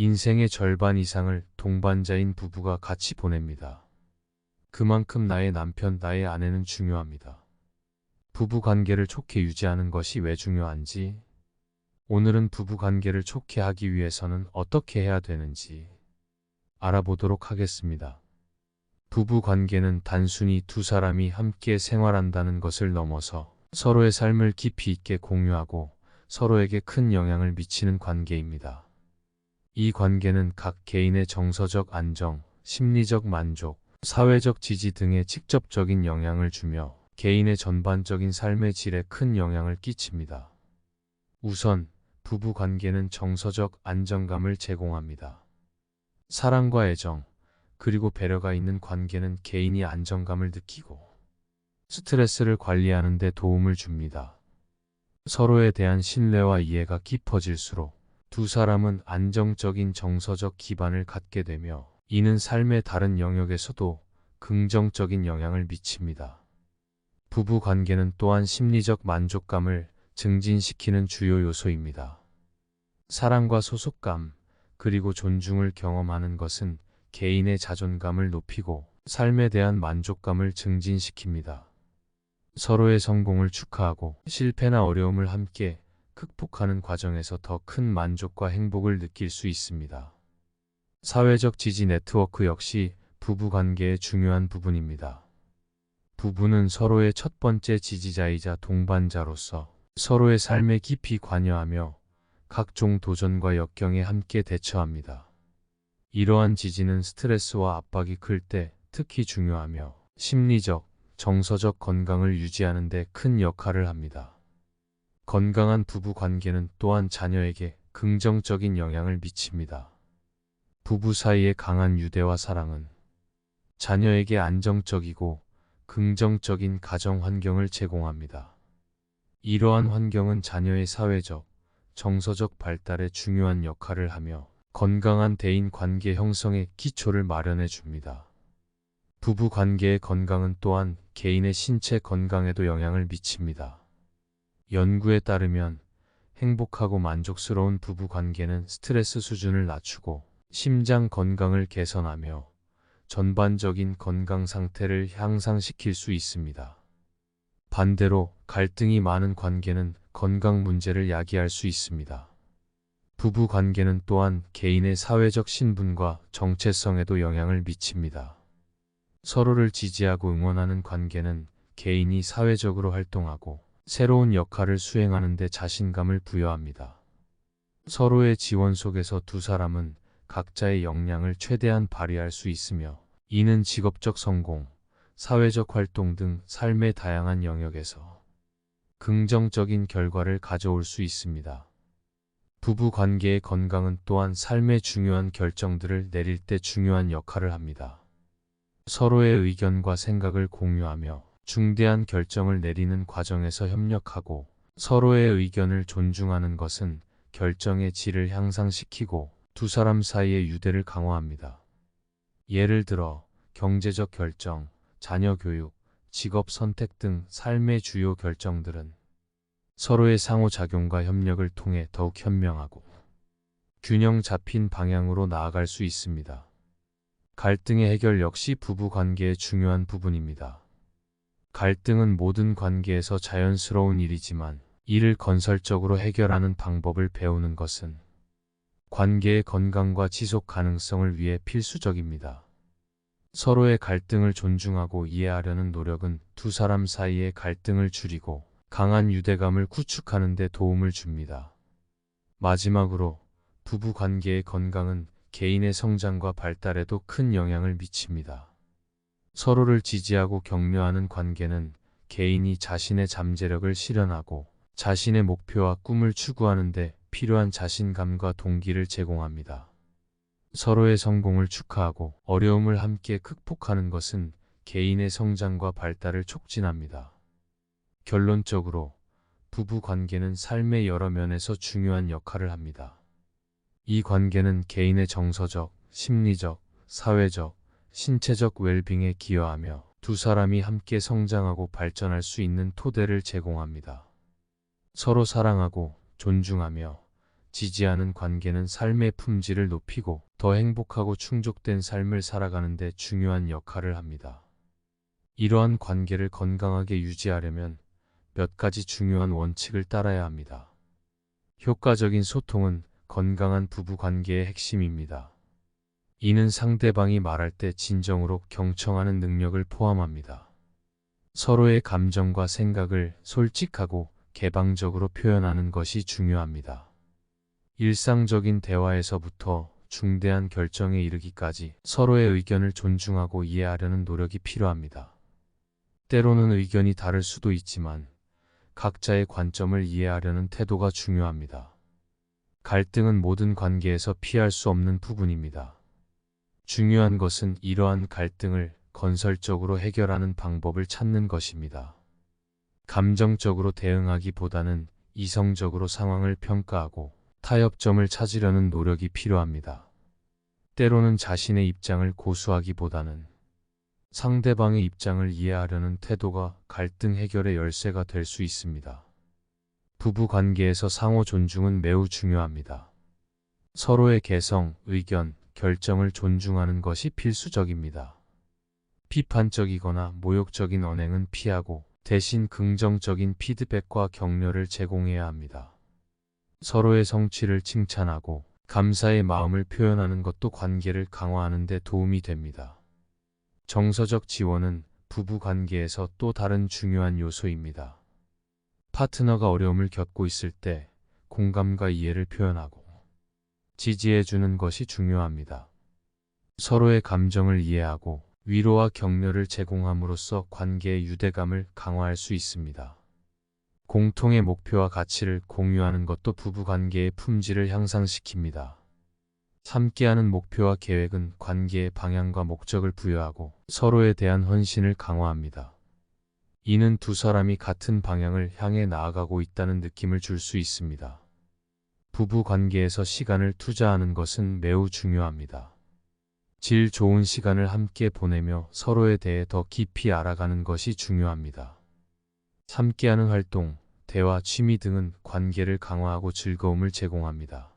인생의 절반 이상을 동반자인 부부가 같이 보냅니다. 그만큼 나의 남편, 나의 아내는 중요합니다. 부부 관계를 좋게 유지하는 것이 왜 중요한지, 오늘은 부부 관계를 좋게 하기 위해서는 어떻게 해야 되는지 알아보도록 하겠습니다. 부부 관계는 단순히 두 사람이 함께 생활한다는 것을 넘어서 서로의 삶을 깊이 있게 공유하고 서로에게 큰 영향을 미치는 관계입니다. 이 관계는 각 개인의 정서적 안정, 심리적 만족, 사회적 지지 등에 직접적인 영향을 주며 개인의 전반적인 삶의 질에 큰 영향을 끼칩니다. 우선, 부부 관계는 정서적 안정감을 제공합니다. 사랑과 애정, 그리고 배려가 있는 관계는 개인이 안정감을 느끼고 스트레스를 관리하는 데 도움을 줍니다. 서로에 대한 신뢰와 이해가 깊어질수록 두 사람은 안정적인 정서적 기반을 갖게 되며 이는 삶의 다른 영역에서도 긍정적인 영향을 미칩니다. 부부 관계는 또한 심리적 만족감을 증진시키는 주요 요소입니다. 사랑과 소속감, 그리고 존중을 경험하는 것은 개인의 자존감을 높이고 삶에 대한 만족감을 증진시킵니다. 서로의 성공을 축하하고 실패나 어려움을 함께 극복하는 과정에서 더 큰 만족과 행복을 느낄 수 있습니다. 사회적 지지 네트워크 역시 부부 관계의 중요한 부분입니다. 부부는 서로의 첫 번째 지지자이자 동반자로서 서로의 삶에 깊이 관여하며 각종 도전과 역경에 함께 대처합니다. 이러한 지지는 스트레스와 압박이 클 때 특히 중요하며 심리적, 정서적 건강을 유지하는 데 큰 역할을 합니다. 건강한 부부 관계는 또한 자녀에게 긍정적인 영향을 미칩니다. 부부 사이의 강한 유대와 사랑은 자녀에게 안정적이고 긍정적인 가정 환경을 제공합니다. 이러한 환경은 자녀의 사회적, 정서적 발달에 중요한 역할을 하며 건강한 대인 관계 형성의 기초를 마련해 줍니다. 부부 관계의 건강은 또한 개인의 신체 건강에도 영향을 미칩니다. 연구에 따르면 행복하고 만족스러운 부부 관계는 스트레스 수준을 낮추고 심장 건강을 개선하며 전반적인 건강 상태를 향상시킬 수 있습니다. 반대로 갈등이 많은 관계는 건강 문제를 야기할 수 있습니다. 부부 관계는 또한 개인의 사회적 신분과 정체성에도 영향을 미칩니다. 서로를 지지하고 응원하는 관계는 개인이 사회적으로 활동하고 새로운 역할을 수행하는 데 자신감을 부여합니다. 서로의 지원 속에서 두 사람은 각자의 역량을 최대한 발휘할 수 있으며 이는 직업적 성공, 사회적 활동 등 삶의 다양한 영역에서 긍정적인 결과를 가져올 수 있습니다. 부부 관계의 건강은 또한 삶의 중요한 결정들을 내릴 때 중요한 역할을 합니다. 서로의 의견과 생각을 공유하며 중대한 결정을 내리는 과정에서 협력하고 서로의 의견을 존중하는 것은 결정의 질을 향상시키고 두 사람 사이의 유대를 강화합니다. 예를 들어 경제적 결정, 자녀 교육, 직업 선택 등 삶의 주요 결정들은 서로의 상호작용과 협력을 통해 더욱 현명하고 균형 잡힌 방향으로 나아갈 수 있습니다. 갈등의 해결 역시 부부 관계의 중요한 부분입니다. 갈등은 모든 관계에서 자연스러운 일이지만 이를 건설적으로 해결하는 방법을 배우는 것은 관계의 건강과 지속 가능성을 위해 필수적입니다. 서로의 갈등을 존중하고 이해하려는 노력은 두 사람 사이의 갈등을 줄이고 강한 유대감을 구축하는 데 도움을 줍니다. 마지막으로 부부 관계의 건강은 개인의 성장과 발달에도 큰 영향을 미칩니다. 서로를 지지하고 격려하는 관계는 개인이 자신의 잠재력을 실현하고 자신의 목표와 꿈을 추구하는 데 필요한 자신감과 동기를 제공합니다. 서로의 성공을 축하하고 어려움을 함께 극복하는 것은 개인의 성장과 발달을 촉진합니다. 결론적으로 부부 관계는 삶의 여러 면에서 중요한 역할을 합니다. 이 관계는 개인의 정서적, 심리적, 사회적, 신체적 웰빙에 기여하며 두 사람이 함께 성장하고 발전할 수 있는 토대를 제공합니다. 서로 사랑하고 존중하며 지지하는 관계는 삶의 품질을 높이고 더 행복하고 충족된 삶을 살아가는 데 중요한 역할을 합니다. 이러한 관계를 건강하게 유지하려면 몇 가지 중요한 원칙을 따라야 합니다. 효과적인 소통은 건강한 부부 관계의 핵심입니다. 이는 상대방이 말할 때 진정으로 경청하는 능력을 포함합니다. 서로의 감정과 생각을 솔직하고 개방적으로 표현하는 것이 중요합니다. 일상적인 대화에서부터 중대한 결정에 이르기까지 서로의 의견을 존중하고 이해하려는 노력이 필요합니다. 때로는 의견이 다를 수도 있지만 각자의 관점을 이해하려는 태도가 중요합니다. 갈등은 모든 관계에서 피할 수 없는 부분입니다. 중요한 것은 이러한 갈등을 건설적으로 해결하는 방법을 찾는 것입니다. 감정적으로 대응하기보다는 이성적으로 상황을 평가하고 타협점을 찾으려는 노력이 필요합니다. 때로는 자신의 입장을 고수하기보다는 상대방의 입장을 이해하려는 태도가 갈등 해결의 열쇠가 될 수 있습니다. 부부 관계에서 상호 존중은 매우 중요합니다. 서로의 개성, 의견, 결정을 존중하는 것이 필수적입니다. 비판적이거나 모욕적인 언행은 피하고 대신 긍정적인 피드백과 격려를 제공해야 합니다. 서로의 성취를 칭찬하고 감사의 마음을 표현하는 것도 관계를 강화하는 데 도움이 됩니다. 정서적 지원은 부부 관계에서 또 다른 중요한 요소입니다. 파트너가 어려움을 겪고 있을 때 공감과 이해를 표현하고 지지해 주는 것이 중요합니다. 서로의 감정을 이해하고 위로와 격려를 제공함으로써 관계의 유대감을 강화할 수 있습니다. 공통의 목표와 가치를 공유하는 것도 부부 관계의 품질을 향상시킵니다. 함께하는 목표와 계획은 관계의 방향과 목적을 부여하고 서로에 대한 헌신을 강화합니다. 이는 두 사람이 같은 방향을 향해 나아가고 있다는 느낌을 줄 수 있습니다. 부부 관계에서 시간을 투자하는 것은 매우 중요합니다. 질 좋은 시간을 함께 보내며 서로에 대해 더 깊이 알아가는 것이 중요합니다. 함께하는 활동, 대화, 취미 등은 관계를 강화하고 즐거움을 제공합니다.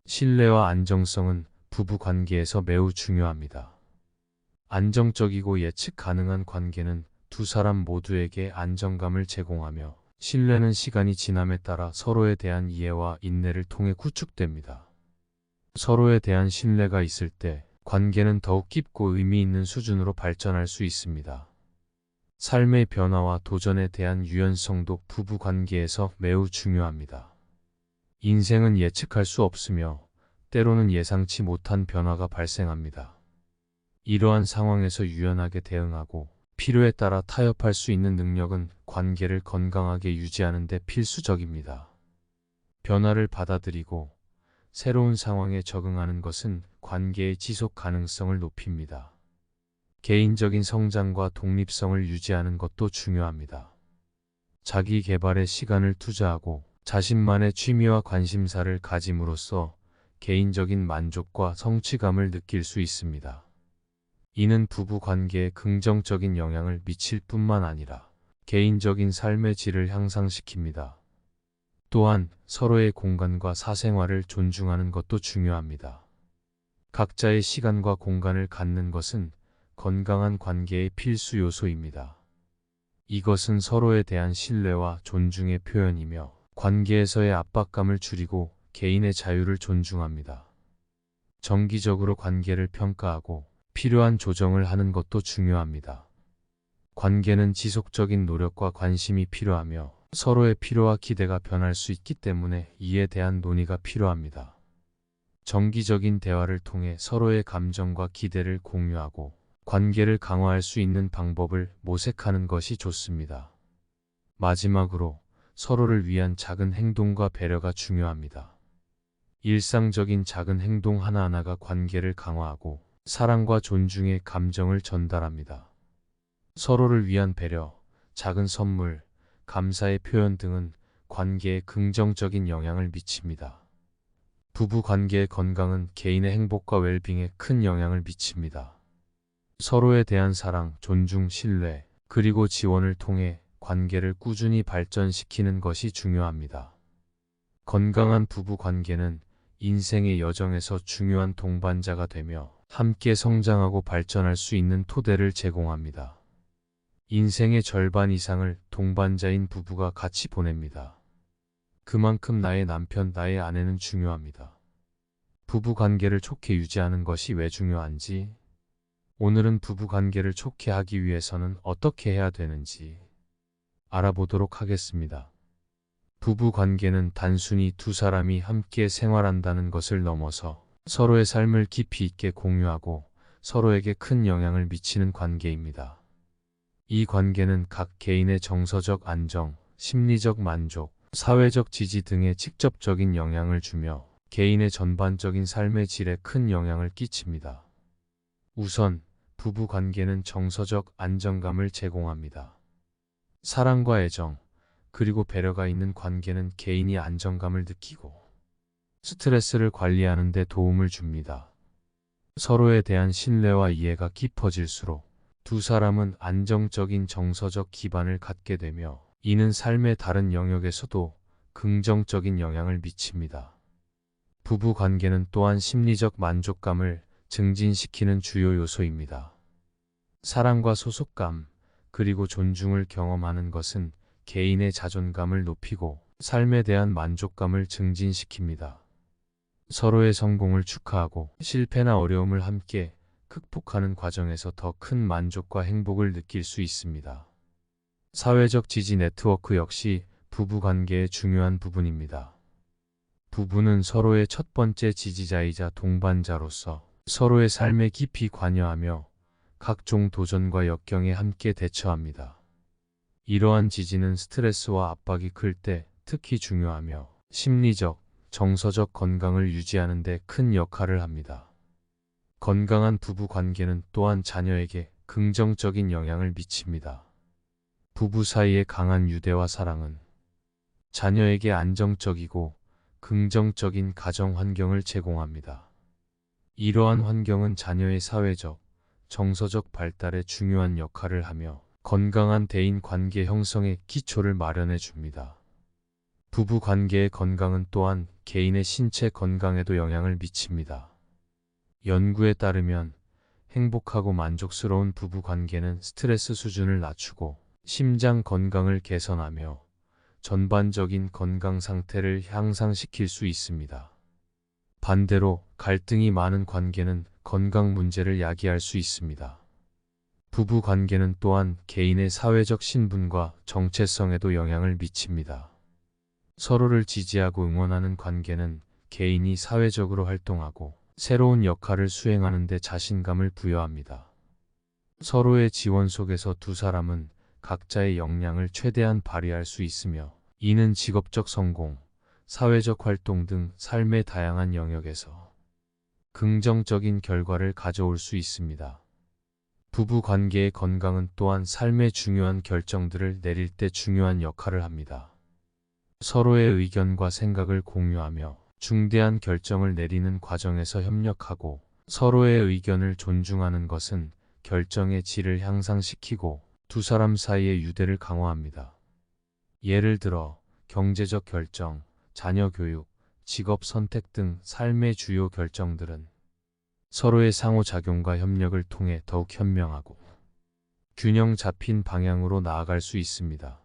신뢰와 안정성은 부부 관계에서 매우 중요합니다. 안정적이고 예측 가능한 관계는 두 사람 모두에게 안정감을 제공하며 신뢰는 시간이 지남에 따라 서로에 대한 이해와 인내를 통해 구축됩니다. 서로에 대한 신뢰가 있을 때 관계는 더욱 깊고 의미 있는 수준으로 발전할 수 있습니다. 삶의 변화와 도전에 대한 유연성도 부부 관계에서 매우 중요합니다. 인생은 예측할 수 없으며 때로는 예상치 못한 변화가 발생합니다. 이러한 상황에서 유연하게 대응하고 필요에 따라 타협할 수 있는 능력은 관계를 건강하게 유지하는 데 필수적입니다. 변화를 받아들이고 새로운 상황에 적응하는 것은 관계의 지속 가능성을 높입니다. 개인적인 성장과 독립성을 유지하는 것도 중요합니다. 자기 개발에 시간을 투자하고 자신만의 취미와 관심사를 가짐으로써 개인적인 만족과 성취감을 느낄 수 있습니다. 이는 부부 관계에 긍정적인 영향을 미칠 뿐만 아니라 개인적인 삶의 질을 향상시킵니다. 또한 서로의 공간과 사생활을 존중하는 것도 중요합니다. 각자의 시간과 공간을 갖는 것은 건강한 관계의 필수 요소입니다. 이것은 서로에 대한 신뢰와 존중의 표현이며 관계에서의 압박감을 줄이고 개인의 자유를 존중합니다. 정기적으로 관계를 평가하고 필요한 조정을 하는 것도 중요합니다. 관계는 지속적인 노력과 관심이 필요하며 서로의 필요와 기대가 변할 수 있기 때문에 이에 대한 논의가 필요합니다. 정기적인 대화를 통해 서로의 감정과 기대를 공유하고 관계를 강화할 수 있는 방법을 모색하는 것이 좋습니다. 마지막으로 서로를 위한 작은 행동과 배려가 중요합니다. 일상적인 작은 행동 하나하나가 관계를 강화하고 사랑과 존중의 감정을 전달합니다. 서로를 위한 배려, 작은 선물, 감사의 표현 등은 관계에 긍정적인 영향을 미칩니다. 부부 관계의 건강은 개인의 행복과 웰빙에 큰 영향을 미칩니다. 서로에 대한 사랑, 존중, 신뢰, 그리고 지원을 통해 관계를 꾸준히 발전시키는 것이 중요합니다. 건강한 부부 관계는 인생의 여정에서 중요한 동반자가 되며 함께 성장하고 발전할 수 있는 토대를 제공합니다. 인생의 절반 이상을 동반자인 부부가 같이 보냅니다. 그만큼 나의 남편, 나의 아내는 중요합니다. 부부 관계를 좋게 유지하는 것이 왜 중요한지, 오늘은 부부 관계를 좋게 하기 위해서는 어떻게 해야 되는지 알아보도록 하겠습니다. 부부 관계는 단순히 두 사람이 함께 생활한다는 것을 넘어서 서로의 삶을 깊이 있게 공유하고 서로에게 큰 영향을 미치는 관계입니다. 이 관계는 각 개인의 정서적 안정, 심리적 만족, 사회적 지지 등에 직접적인 영향을 주며 개인의 전반적인 삶의 질에 큰 영향을 끼칩니다. 우선 부부 관계는 정서적 안정감을 제공합니다. 사랑과 애정, 그리고 배려가 있는 관계는 개인이 안정감을 느끼고 스트레스를 관리하는 데 도움을 줍니다. 서로에 대한 신뢰와 이해가 깊어질수록 두 사람은 안정적인 정서적 기반을 갖게 되며 이는 삶의 다른 영역에서도 긍정적인 영향을 미칩니다. 부부 관계는 또한 심리적 만족감을 증진시키는 주요 요소입니다. 사랑과 소속감, 그리고 존중을 경험하는 것은 개인의 자존감을 높이고 삶에 대한 만족감을 증진시킵니다. 서로의 성공을 축하하고 실패나 어려움을 함께 극복하는 과정에서 더 큰 만족과 행복을 느낄 수 있습니다. 사회적 지지 네트워크 역시 부부 관계의 중요한 부분입니다. 부부는 서로의 첫 번째 지지자이자 동반자로서 서로의 삶에 깊이 관여하며 각종 도전과 역경에 함께 대처합니다. 이러한 지지는 스트레스와 압박이 클 때 특히 중요하며 심리적, 정서적 건강을 유지하는 데 큰 역할을 합니다. 건강한 부부 관계는 또한 자녀에게 긍정적인 영향을 미칩니다. 부부 사이의 강한 유대와 사랑은 자녀에게 안정적이고 긍정적인 가정 환경을 제공합니다. 이러한 환경은 자녀의 사회적, 정서적 발달에 중요한 역할을 하며 건강한 대인 관계 형성의 기초를 마련해 줍니다. 부부 관계의 건강은 또한 개인의 신체 건강에도 영향을 미칩니다. 연구에 따르면 행복하고 만족스러운 부부 관계는 스트레스 수준을 낮추고 심장 건강을 개선하며 전반적인 건강 상태를 향상시킬 수 있습니다. 반대로 갈등이 많은 관계는 건강 문제를 야기할 수 있습니다. 부부 관계는 또한 개인의 사회적 신분과 정체성에도 영향을 미칩니다. 서로를 지지하고 응원하는 관계는 개인이 사회적으로 활동하고 새로운 역할을 수행하는 데 자신감을 부여합니다. 서로의 지원 속에서 두 사람은 각자의 역량을 최대한 발휘할 수 있으며 이는 직업적 성공, 사회적 활동 등 삶의 다양한 영역에서 긍정적인 결과를 가져올 수 있습니다. 부부 관계의 건강은 또한 삶의 중요한 결정들을 내릴 때 중요한 역할을 합니다. 서로의 의견과 생각을 공유하며 중대한 결정을 내리는 과정에서 협력하고 서로의 의견을 존중하는 것은 결정의 질을 향상시키고 두 사람 사이의 유대를 강화합니다. 예를 들어 경제적 결정, 자녀 교육, 직업 선택 등 삶의 주요 결정들은 서로의 상호작용과 협력을 통해 더욱 현명하고 균형 잡힌 방향으로 나아갈 수 있습니다.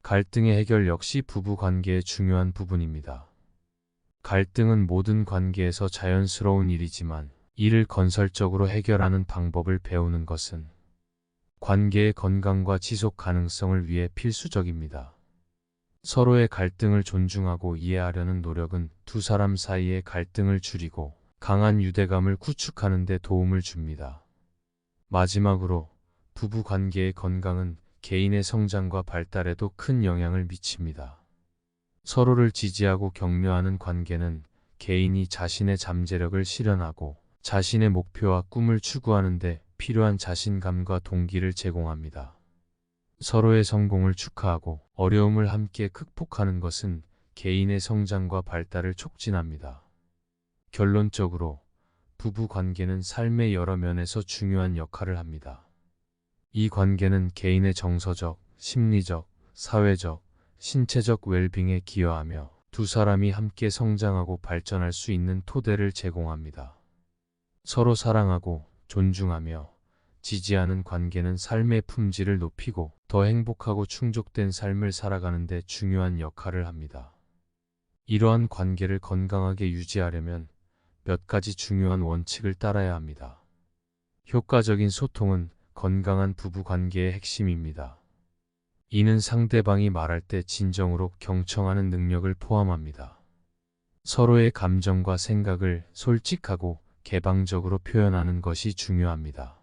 갈등의 해결 역시 부부 관계의 중요한 부분입니다. 갈등은 모든 관계에서 자연스러운 일이지만 이를 건설적으로 해결하는 방법을 배우는 것은 관계의 건강과 지속 가능성을 위해 필수적입니다. 서로의 갈등을 존중하고 이해하려는 노력은 두 사람 사이의 갈등을 줄이고 강한 유대감을 구축하는 데 도움을 줍니다. 마지막으로 부부 관계의 건강은 개인의 성장과 발달에도 큰 영향을 미칩니다. 서로를 지지하고 격려하는 관계는 개인이 자신의 잠재력을 실현하고 자신의 목표와 꿈을 추구하는 데 필요한 자신감과 동기를 제공합니다. 서로의 성공을 축하하고 어려움을 함께 극복하는 것은 개인의 성장과 발달을 촉진합니다. 결론적으로 부부 관계는 삶의 여러 면에서 중요한 역할을 합니다. 이 관계는 개인의 정서적, 심리적, 사회적, 신체적 웰빙에 기여하며 두 사람이 함께 성장하고 발전할 수 있는 토대를 제공합니다. 서로 사랑하고 존중하며 지지하는 관계는 삶의 품질을 높이고 더 행복하고 충족된 삶을 살아가는 데 중요한 역할을 합니다. 이러한 관계를 건강하게 유지하려면 몇 가지 중요한 원칙을 따라야 합니다. 효과적인 소통은 건강한 부부 관계의 핵심입니다. 이는 상대방이 말할 때 진정으로 경청하는 능력을 포함합니다. 서로의 감정과 생각을 솔직하고 개방적으로 표현하는 것이 중요합니다.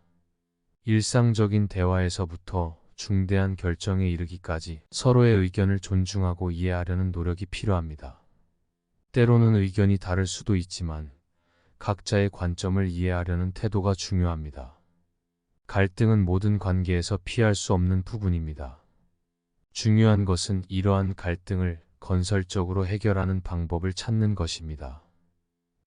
일상적인 대화에서부터 중대한 결정에 이르기까지 서로의 의견을 존중하고 이해하려는 노력이 필요합니다. 때로는 의견이 다를 수도 있지만 각자의 관점을 이해하려는 태도가 중요합니다. 갈등은 모든 관계에서 피할 수 없는 부분입니다. 중요한 것은 이러한 갈등을 건설적으로 해결하는 방법을 찾는 것입니다.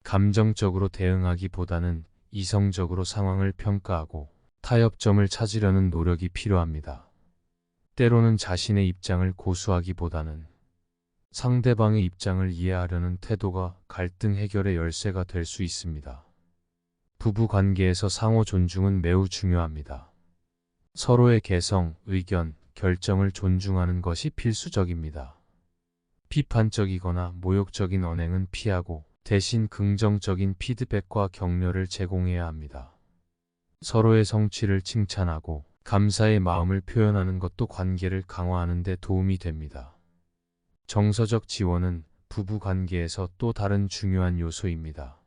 감정적으로 대응하기보다는 이성적으로 상황을 평가하고 타협점을 찾으려는 노력이 필요합니다. 때로는 자신의 입장을 고수하기보다는 상대방의 입장을 이해하려는 태도가 갈등 해결의 열쇠가 될 수 있습니다. 부부 관계에서 상호 존중은 매우 중요합니다. 서로의 개성, 의견, 결정을 존중하는 것이 필수적입니다. 비판적이거나 모욕적인 언행은 피하고 대신 긍정적인 피드백과 격려를 제공해야 합니다. 서로의 성취를 칭찬하고 감사의 마음을 표현하는 것도 관계를 강화하는 데 도움이 됩니다. 정서적 지원은 부부 관계에서 또 다른 중요한 요소입니다.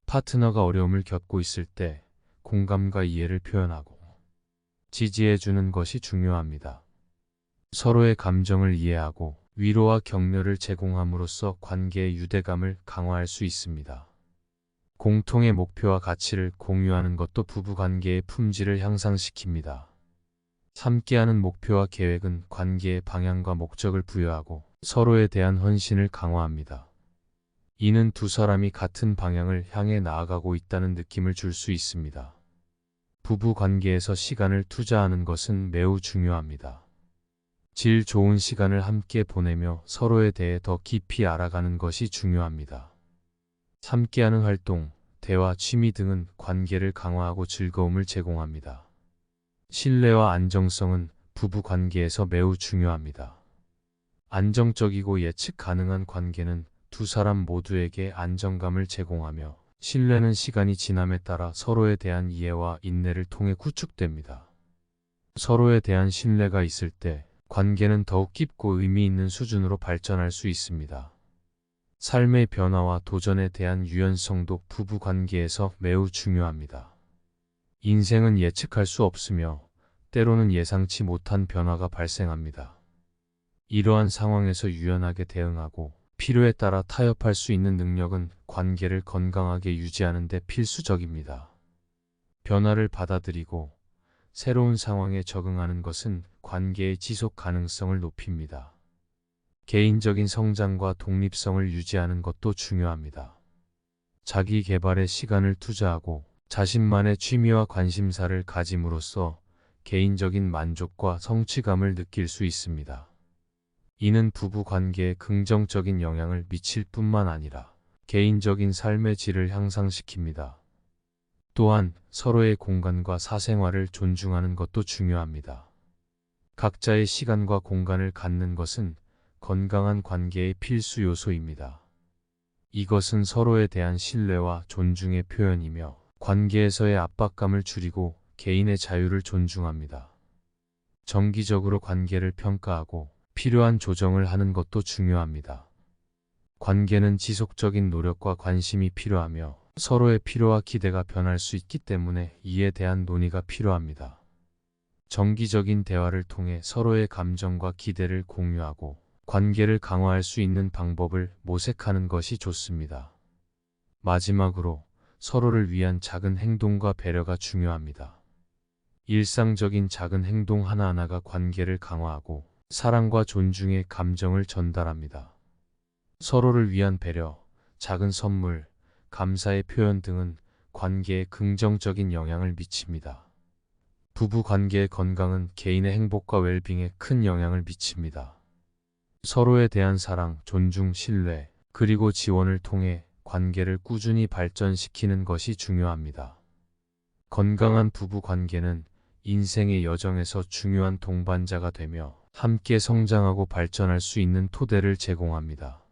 파트너가 어려움을 겪고 있을 때 공감과 이해를 표현하고 지지해 주는 것이 중요합니다. 서로의 감정을 이해하고 위로와 격려를 제공함으로써 관계의 유대감을 강화할 수 있습니다. 공통의 목표와 가치를 공유하는 것도 부부 관계의 품질을 향상시킵니다. 함께하는 목표와 계획은 관계의 방향과 목적을 부여하고 서로에 대한 헌신을 강화합니다. 이는 두 사람이 같은 방향을 향해 나아가고 있다는 느낌을 줄 수 있습니다. 부부 관계에서 시간을 투자하는 것은 매우 중요합니다. 질 좋은 시간을 함께 보내며 서로에 대해 더 깊이 알아가는 것이 중요합니다. 함께하는 활동, 대화, 취미 등은 관계를 강화하고 즐거움을 제공합니다. 신뢰와 안정성은 부부 관계에서 매우 중요합니다. 안정적이고 예측 가능한 관계는 두 사람 모두에게 안정감을 제공하며 신뢰는 시간이 지남에 따라 서로에 대한 이해와 인내를 통해 구축됩니다. 서로에 대한 신뢰가 있을 때 관계는 더욱 깊고 의미 있는 수준으로 발전할 수 있습니다. 삶의 변화와 도전에 대한 유연성도 부부 관계에서 매우 중요합니다. 인생은 예측할 수 없으며 때로는 예상치 못한 변화가 발생합니다. 이러한 상황에서 유연하게 대응하고 필요에 따라 타협할 수 있는 능력은 관계를 건강하게 유지하는 데 필수적입니다. 변화를 받아들이고 새로운 상황에 적응하는 것은 관계의 지속 가능성을 높입니다. 개인적인 성장과 독립성을 유지하는 것도 중요합니다. 자기 개발에 시간을 투자하고 자신만의 취미와 관심사를 가짐으로써 개인적인 만족과 성취감을 느낄 수 있습니다. 이는 부부 관계에 긍정적인 영향을 미칠 뿐만 아니라 개인적인 삶의 질을 향상시킵니다. 또한 서로의 공간과 사생활을 존중하는 것도 중요합니다. 각자의 시간과 공간을 갖는 것은 건강한 관계의 필수 요소입니다. 이것은 서로에 대한 신뢰와 존중의 표현이며 관계에서의 압박감을 줄이고 개인의 자유를 존중합니다. 정기적으로 관계를 평가하고 필요한 조정을 하는 것도 중요합니다. 관계는 지속적인 노력과 관심이 필요하며 서로의 필요와 기대가 변할 수 있기 때문에 이에 대한 논의가 필요합니다. 정기적인 대화를 통해 서로의 감정과 기대를 공유하고 관계를 강화할 수 있는 방법을 모색하는 것이 좋습니다. 마지막으로 서로를 위한 작은 행동과 배려가 중요합니다. 일상적인 작은 행동 하나하나가 관계를 강화하고 사랑과 존중의 감정을 전달합니다. 서로를 위한 배려, 작은 선물, 감사의 표현 등은 관계에 긍정적인 영향을 미칩니다. 부부 관계의 건강은 개인의 행복과 웰빙에 큰 영향을 미칩니다. 서로에 대한 사랑, 존중, 신뢰, 그리고 지원을 통해 관계를 꾸준히 발전시키는 것이 중요합니다. 건강한 부부 관계는 인생의 여정에서 중요한 동반자가 되며 함께 성장하고 발전할 수 있는 토대를 제공합니다.